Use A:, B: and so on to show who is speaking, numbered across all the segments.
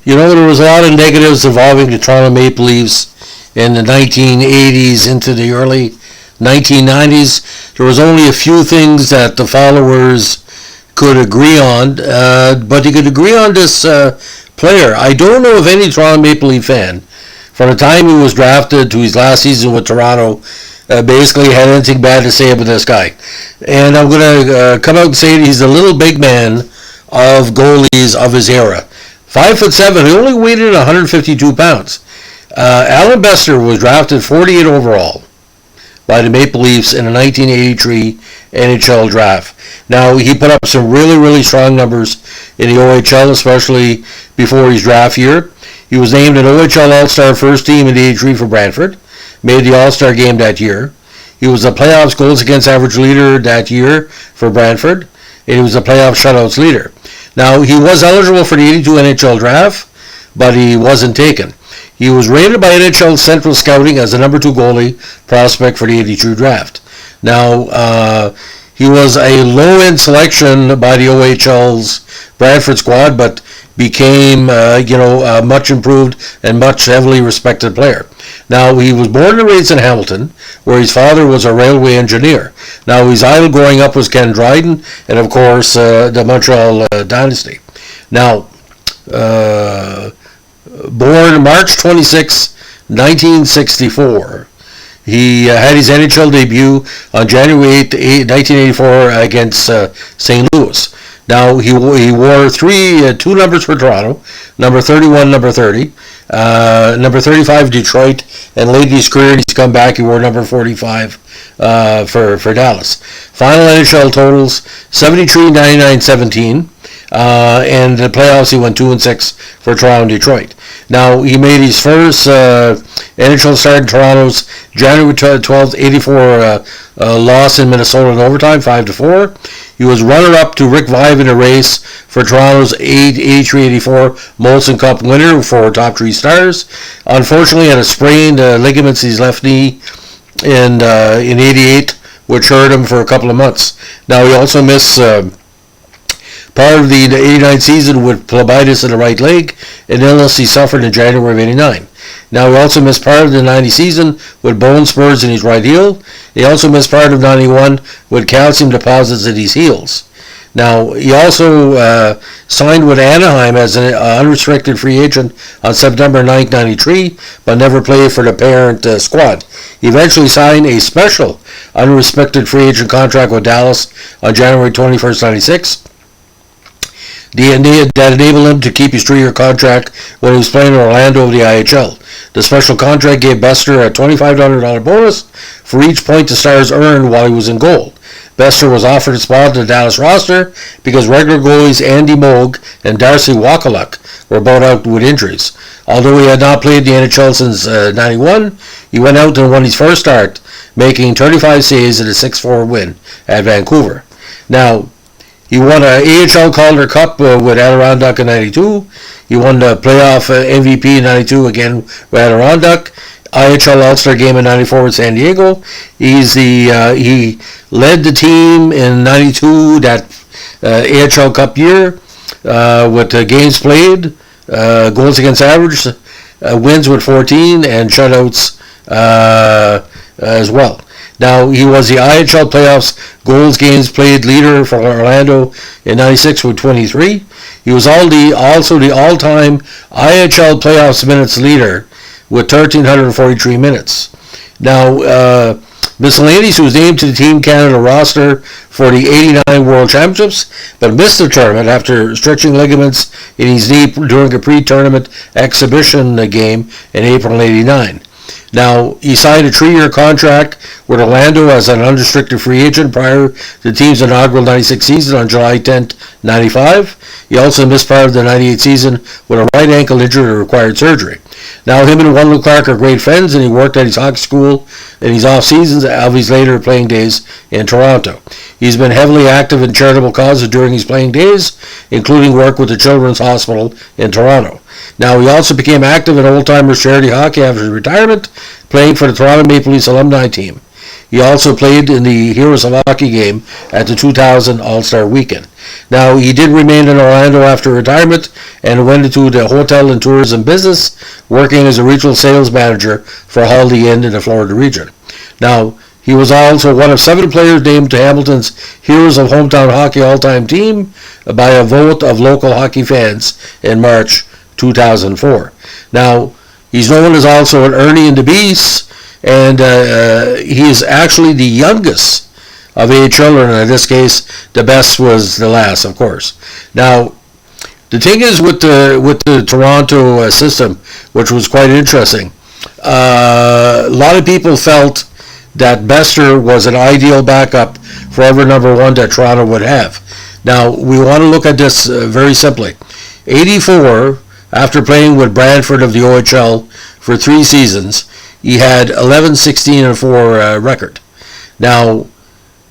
A: There was a lot of negatives involving the Toronto Maple Leafs in the 1980s into the early 1990s. There was only a few things that the followers could agree on, but they could agree on this player. I don't know of any Toronto Maple Leaf fan, from the time he was drafted to his last season with Toronto, basically had anything bad to say about this guy. And I'm going to come out and say he's the little big man of goalies of his era. 5'7", he only weighed 152 pounds. Allan was drafted 48 overall by the Maple Leafs in the 1983 NHL draft. Now, he put up some really, really strong numbers in the OHL, especially before his draft year. He was named an OHL All-Star first team in the 83 for Brantford, made the All-Star game that year. He was the playoffs goals against average leader that year for Brantford, and he was the playoff shutouts leader. Now, he was eligible for the 82 NHL draft, but he wasn't taken. He was rated by NHL Central Scouting as the number 2 goalie prospect for the 82 draft. Now, he was a low-end selection by the OHL's Brantford squad, but became, a much improved and much heavily respected player. Now, he was born and raised in Hamilton, where his father was a railway engineer. Now, his idol growing up was Ken Dryden, and of course, the Montreal Dynasty. Now, born March 26, 1964. He had his NHL debut on January 8, 1984 against St. Louis. Now, he wore two numbers for Toronto, number 31, number 30, number 35 Detroit, and late in his career, he's come back, he wore number 45 for Dallas. Final NHL totals, 73, 99, 17. And the playoffs, he went 2-6 for Toronto and Detroit. Now, he made his first NHL start in Toronto's January 12th, 84 loss in Minnesota in overtime, 5-4. He was runner-up to Rick Vive in a race for Toronto's 83-84 Molson Cup winner for top 3 stars. Unfortunately, had a sprained ligaments in his left knee in 88, which hurt him for a couple of months. Now, he also missed part of the 89 season with phlebitis in the right leg, an illness he suffered in January of 89. Now, he also missed part of the 90 season with bone spurs in his right heel. He also missed part of 91 with calcium deposits in his heels. Now, he also signed with Anaheim as an unrestricted free agent on September 9, 93, but never played for the parent squad. He eventually signed a special unrestricted free agent contract with Dallas on January 21st, 96. That enabled him to keep his 3-year contract when he was playing in Orlando of the IHL. The special contract gave Bester a $2,500 bonus for each point the Stars earned while he was in goal. Bester was offered a spot on the Dallas roster because regular goalies Andy Moog and Darcy Wakaluk were both out with injuries. Although he had not played the NHL since 91, he went out and won his first start, making 35 saves in a 6-4 win at Vancouver. Now, he won an AHL Calder Cup with Adirondack in 92. He won the playoff MVP in 92 again with Adirondack. IHL All-Star Game in 94 with San Diego. He led the team in 92, that AHL Cup year, with games played, goals against average, wins with 14, and shutouts as well. Now, he was the IHL playoffs goals games played leader for Orlando in 96 with 23. He was also the all-time IHL playoffs minutes leader with 1,343 minutes. Now, Miscellaneous, who was named to the Team Canada roster for the 89 World Championships, but missed the tournament after stretching ligaments in his knee during a pre-tournament exhibition game in April 89. Now, he signed a 3-year contract with Orlando as an unrestricted free agent prior to the team's inaugural 96 season on July 10, 95. He also missed part of the 98 season with a right ankle injury that required surgery. Now, him and Wendell Clark are great friends, and he worked at his hockey school in his off seasons of his later playing days in Toronto. He's been heavily active in charitable causes during his playing days, including work with the Children's Hospital in Toronto. Now, he also became active in Old Timers charity hockey after his retirement, playing for the Toronto Maple Leafs alumni team. He also played in the Heroes of Hockey game at the 2000 All-Star Weekend. Now, he did remain in Orlando after retirement and went into the hotel and tourism business, working as a regional sales manager for Holiday Inn in the Florida region. Now, he was also one of 7 players named to Hamilton's Heroes of Hometown Hockey All-Time Team by a vote of local hockey fans in March 2004. Now, he's known as also an Ernie and the Beast, and he is actually the youngest of 8 children. In this case, the best was the last, of course. Now, the thing is with the Toronto system, which was quite interesting, a lot of people felt that Bester was an ideal backup for ever number 1 that Toronto would have. Now, we want to look at this very simply. 84, after playing with Brantford of the OHL for 3 seasons, he had 11-16-4 record. Now,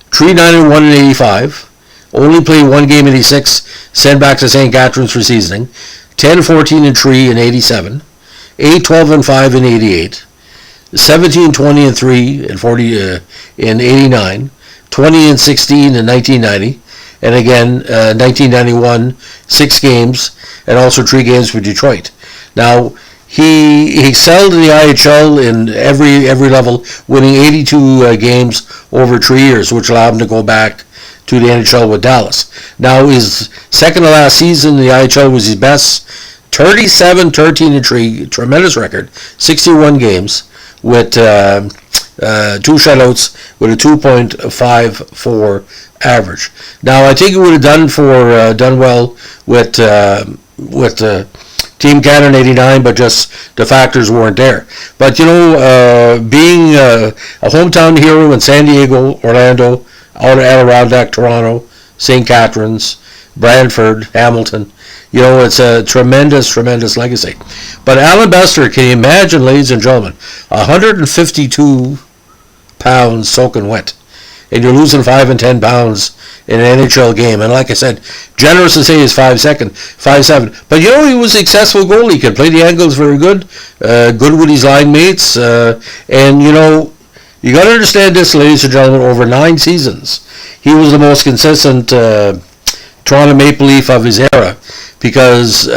A: 3-9-1 in 85, only played 1 game in 86, sent back to St. Catharines for seasoning, 10-14-3 in 87, 8-12-5 in 88, 17-20-3 in 89, 20-16 in 1990, and again 1991, 6 games, and also 3 games for Detroit. Now, he excelled in the IHL in every level, winning 82 games over 3 years, which allowed him to go back to the NHL with Dallas. Now, his second to last season in the IHL was his best, 37-13-3, tremendous record, 61 games with 2 shutouts with a 2.54 average. Now, I think he would have done well with Team Canada in 89, but just the factors weren't there. But, being a hometown hero in San Diego, Orlando, Adirondack, Toronto, St. Catharines, Brantford, Hamilton, it's a tremendous legacy. But Allan Bester, can you imagine, ladies and gentlemen, 152 pounds soaking wet, and you're losing 5 and 10 pounds in an NHL game. And like I said, generous to say he's 5'7". But he was a successful goalie. He could play the angles very good, good with his line mates. And you got to understand this, ladies and gentlemen, over 9 seasons, he was the most consistent Toronto Maple Leaf of his era, because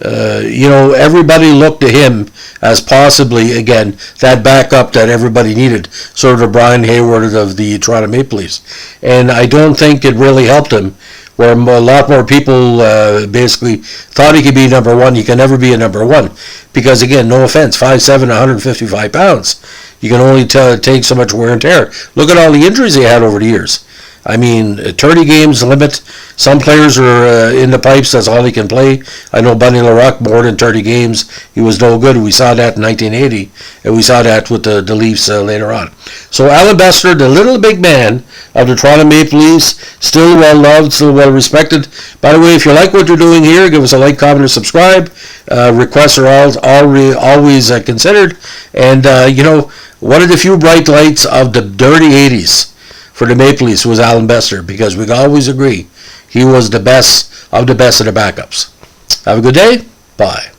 A: everybody looked to him as possibly, again, that backup that everybody needed, sort of the Brian Hayward of the Toronto Maple Leafs. And I don't think it really helped him, where a lot more people basically thought he could be number 1. He can never be a number 1, because, again, no offense, 5'7", 155 pounds. You can only take so much wear and tear. Look at all the injuries he had over the years. I mean, 30 games limit. Some players are in the pipes. That's all he can play. I know Bunny LaRock, more than 30 games, he was no good. We saw that in 1980, and we saw that with the Leafs later on. So Allan Bester, the little big man of the Toronto Maple Leafs, still well loved, still well respected. By the way, if you like what you're doing here, give us a like, comment, and subscribe. Requests are always considered. And, one of the few bright lights of the dirty 80s for the Maple Leafs was Allan Bester, because we can always agree he was the best of the backups. Have a good day. Bye.